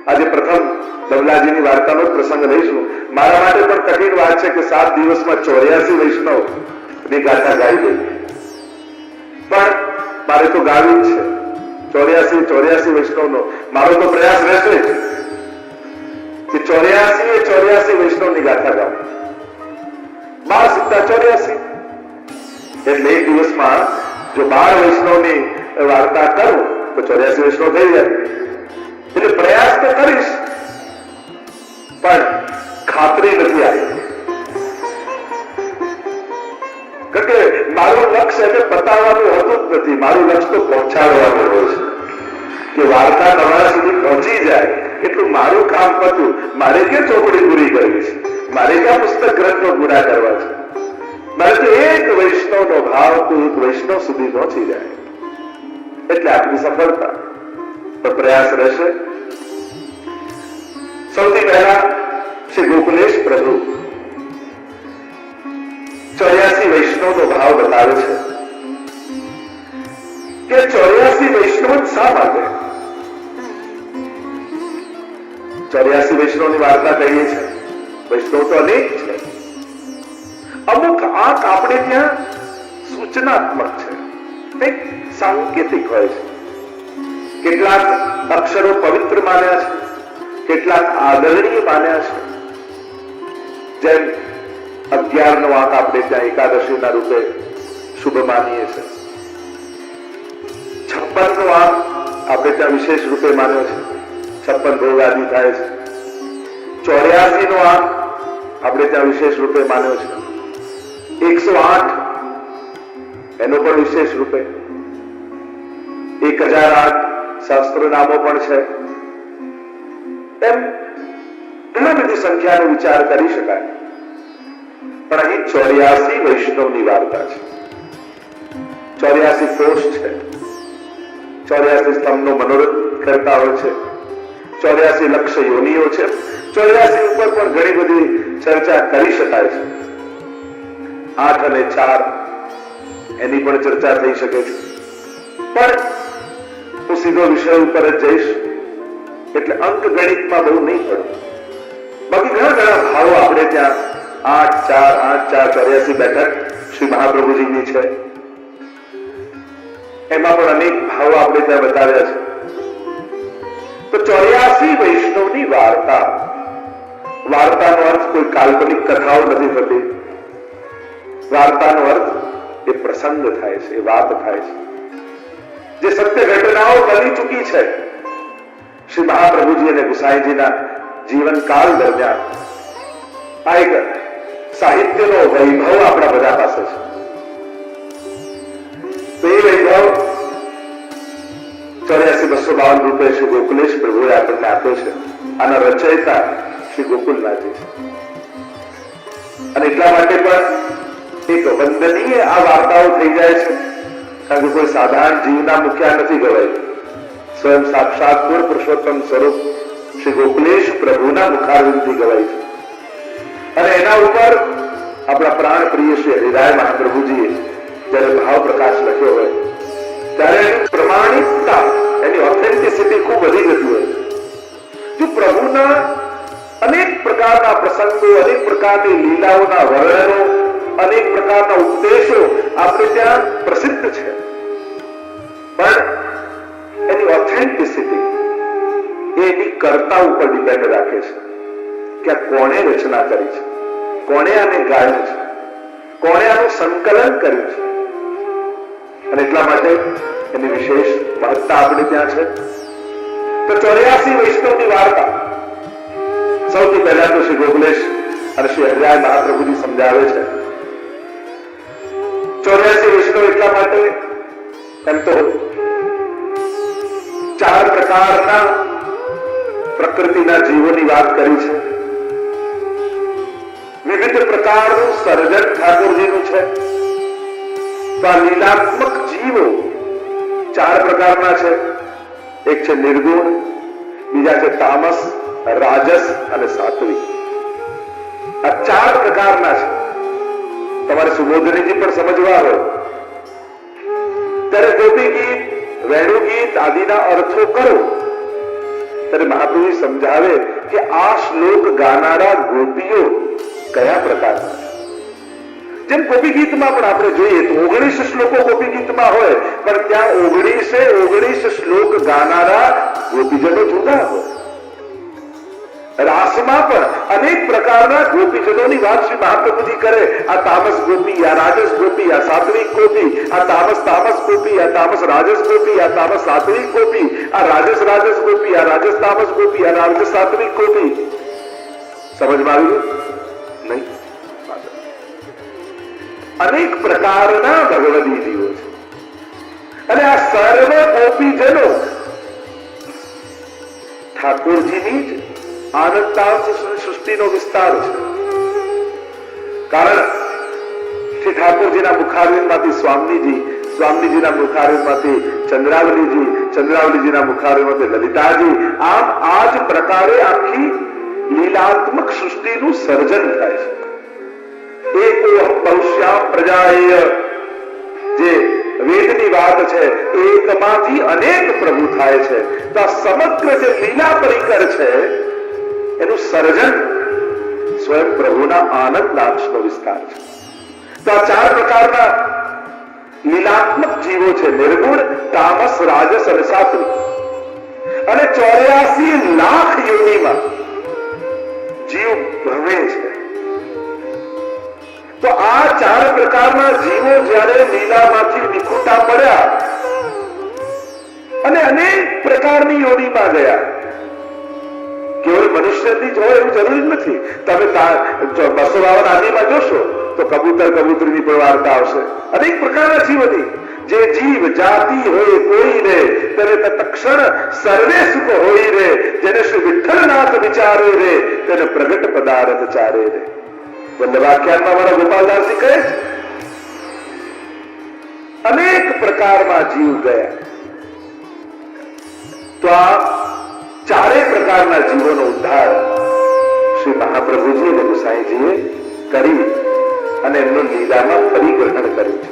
આજે પ્રથમ ડબલાજીની વાર્તાનો પ્રસંગ લઈશું. મારા માટે પણ કઠિન વાત છે કે 7 દિવસમાં 84 વૈષ્ણવની ગાથા ગાઈ ગઈ, પણ મારે તો ગાવી જ છે 84 વૈષ્ણવનો. મારો તો પ્રયાસ રહેશે કે 84 વૈષ્ણવની ગાથા ગાવ. 12 84 એટલે એક દિવસમાં જો 12 વૈષ્ણવની વાર્તા કરું તો 84 વૈષ્ણવ થઈ જાય. એટલે પ્રયાસ તો કરીશ, પણ ખાતરી નથી આવી. કારણ કે મારું લક્ષ્ય એને બતાવવાનું હોતું જ નથી, મારું લક્ષ્ય તો પહોંચાડવાનું હોય છે કે વાર્તા તમારા સુધી પહોંચી જાય એટલું મારું કામ પત્યું. મારે ક્યાં ચોપડી પૂરી કરવી છે, મારે ક્યાં પુસ્તક ગ્રંથો પૂરા કરવા છે. મારે તો એક વૈષ્ણવનો ભાવ તો એક વૈષ્ણવ સુધી પહોંચી જાય એટલે આપણી સફળતા. તો પ્રયાસ રહેશે. સૌથી પહેલા શ્રી ગોકુલેશ પ્રભુ 84 વૈષ્ણવનો ભાવ બતાવે છે કે 84 વૈષ્ણવ શા માટે? 84 વૈષ્ણવની વાર્તા કહીએ છીએ, વૈષ્ણવ તો અનેક છે. અમુક આંક આપણે ત્યાં સૂચનાત્મક છે, કંઈક સાંકેતિક હોય છે. કેટલાક અક્ષરો પવિત્ર માન્યા છે, કેટલાક આદરણીય માન્યા છે. જેમ 11 નો આંક આપણે ત્યાં એકાદશીના રૂપે શુભ માનીએ છીએ. 56 નો આંક આપણે ત્યાં વિશેષ રૂપે માન્યો છે, 56 ભોગ આદિ થાય છે. 84 નો આંક આપણે ત્યાં વિશેષ રૂપે માન્યો છે. 108 એનો પણ વિશેષ રૂપે. 1008 શાસ્ત્ર નામો પણ છે. એમ ઘણી બધી સંખ્યાનો વિચાર કરી શકાય, પણ અહીં 84 વૈષ્ણવની વાર્તા છે. 84 કોષ છે, 84 સ્તંભનો મનોરથ કરતા હોય છે, 84 લક્ષ યોનિઓ છે. 84 ઉપર પણ ઘણી બધી ચર્ચા કરી શકાય છે. 8 અને 4 એની પણ ચર્ચા થઈ શકે છે, પણ હું સીધો વિષય ઉપર જ જઈશ એટલે અંક ગણિતમાં બહુ નહીં પડે. બાકી ઘણા ભાવો આપણે ત્યાં 8 4 84 બેઠક શ્રી મહાપ્રભુજીની છે, એમાં પણ અનેક ભાવો આપણે ત્યાં બતાવ્યા છે. તો 84 વૈષ્ણવની વાર્તા, વાર્તાનો અર્થ કોઈ કાલ્પનિક કથાઓ નથી થતી. વાર્તાનો અર્થ એ પ્રસંગ થાય છે, એ વાત થાય છે, જે સત્ય ઘટનાઓ બની ચૂકી છે. શ્રી મહાપ્રભુજી અને ગુસાઈજીના જીવનકાળ દરમિયાન આ એક સાહિત્યનો વૈભવ આપણા બધા પાસે છે. તો એ વૈભવ 84,252 રૂપે શ્રી ગોકુલેશ પ્રભુએ આપણને આપ્યો છે. આના રચયિતા શ્રી ગોકુલનાથજી છે, અને એટલા માટે પણ એક વંદનીય આ વાર્તાઓ થઈ જાય છે, કારણ કે કોઈ સાધારણ જીવના મુખ્યા નથી ગવાય. સ્વયં સાક્ષાત પૂર્ણ પુરુષોત્તમ સ્વરૂપ શ્રી ગોકુલેશ પ્રભુના મુખારવિંદથી ગવાય છે. અને એના ઉપર આપણા પ્રાણ પ્રિય શ્રી હરિરાય મહાપ્રભુજીએ જયારે ભાવ પ્રકાશ લખ્યો હોય ત્યારે એની પ્રમાણિકતા, એની ઓથેન્ટિસિટી ખૂબ વધી જતી હોય. જો પ્રભુના અનેક પ્રકારના પ્રસંગો, અનેક પ્રકારની લીલાઓના વર્ણનો, અનેક પ્રકારના ઉપદેશો આપણે ત્યાં પ્રસિદ્ધ છે, પણ એની ઓથેન્ટિસિટી એની કર્તા ઉપર ડિપેન્ડ રાખે છે કે આ કોણે રચના કરી છે, કોણે આને ગાયું છે, કોણે આનું સંકલન કર્યું છે. અને એટલા માટે એની વિશેષ મહત્તા આપણે ત્યાં છે. તો 84 વૈષ્ણવની વાર્તા સૌથી પહેલા તો શ્રી ગોકુલેશ અને શ્રી હરિરાય મહાપ્રભુજી સમજાવે છે. 84 વૈષ્ણવ એટલા માટે એમ તો 4 પ્રકારના પ્રકૃતિના જીવોની વાત કરી છે. વિવિધ પ્રકારનું સર્જન ઠાકોરજીનું છે. તો આ લીલાત્મક જીવો 4 પ્રકારના છે. એક છે નિર્ગુણ, બીજા છે તામસ, રાજસ અને સાત્વિક. આ 4 પ્રકારના છે. તમારે સુબોધનીજી પણ સમજવા હોય ત્યારે ગોપી ગીત, વેણુ ગીત આદિના અર્થો કરો ત્યારે મહાપ્રભુ સમજાવે કે આ શ્લોક ગાનારા ગોપીઓ કયા પ્રકારના છે. જેમ ગોપી ગીતમાં પણ આપણે જોઈએ તો 19 શ્લોકો ગોપી ગીતમાં હોય, પણ ત્યાં 19 શ્લોક ગાનારા ગોપીજનો જુદા હોય. રાસમાં પણ અનેક પ્રકારના ગોપીજનોની વાત શ્રી મહાપ્રભુજી કરે. આ તામસ ગોપી, આ રાજસ ગોપી, આ સાત્વિક ગોપી, આ તામસ ગોપી, આ તામસ રાજસ ગોપી, આ તામસ સાત્વિક ગોપી, આ રાજસ ગોપી, આ રાજસ તામસ ગોપી, આ રાજસ સાત્વિક ગોપી. સમજમાં આવ્યું નહીં? અનેક પ્રકારના ભગવદી જીવો છે અને આ સર્વ ગોપીજનો ઠાકોરજીની જ આનંદાંશ સૃષ્ટિનો વિસ્તાર છે. કારણ શ્રી ઠાકોરજીના મુખારવિંદમાંથી સ્વામીજીના મુખારવિંદમાંથી ચંદ્રાવલીજી, ચંદ્રાવલીજીના મુખારવિંદમાંથી લલિતાજી, આમ આ જ પ્રકારે આખી લીલાત્મક સૃષ્ટિનું સર્જન થાય છે. એકોહમ બહુશ્યામ પ્રજાએય, જે વેદની વાત છે, એકમાંથી અનેક પ્રભુ થાય છે. તો આ સમગ્ર જે લીલા પરિકર છે એનું સર્જન સ્વયં પ્રભુના આનંદાંશનો વિસ્તાર છે. તો આ 4 પ્રકારના લીલાત્મક જીવો છે: નિર્ગુણ, તામસ, રાજસ અને સાત્વિક. અને 84 લાખ યોનિમાં જીવ ભ્રમે છે. તો આ 4 પ્રકારના જીવો જ્યારે લીલામાંથી વિખૂટા પડ્યા અને અનેક પ્રકારની યોનિમાં ગયા. કેવળ મનુષ્યની જ હોય એવું જરૂરી નથી. તમે 252 આદિમાં જોશો તો કબૂતરની પણ વાર્તા આવશે. અનેક પ્રકારના જીવની જે જીવ જાતિ હોય કોઈ રે તેને તત્ક્ષણ સર્વે સુખ હોય રે, જેને શ્રી વિઠ્ઠલનાથ વિચારે રે તેને પ્રગટ પદાર્થ ચારે રે. વલ્લભાખ્યાનમાં મારા ગોપાલદાસજી કહે છે અનેક પ્રકારમાં જીવ ગયા. તો આ 4 પ્રકારના જીવોનો ઉદ્ધાર શ્રી મહાપ્રભુજી અને ગુસાઈજીએ કરી અને એમનું લીલામાં ફરી ગ્રહણ કર્યું છે.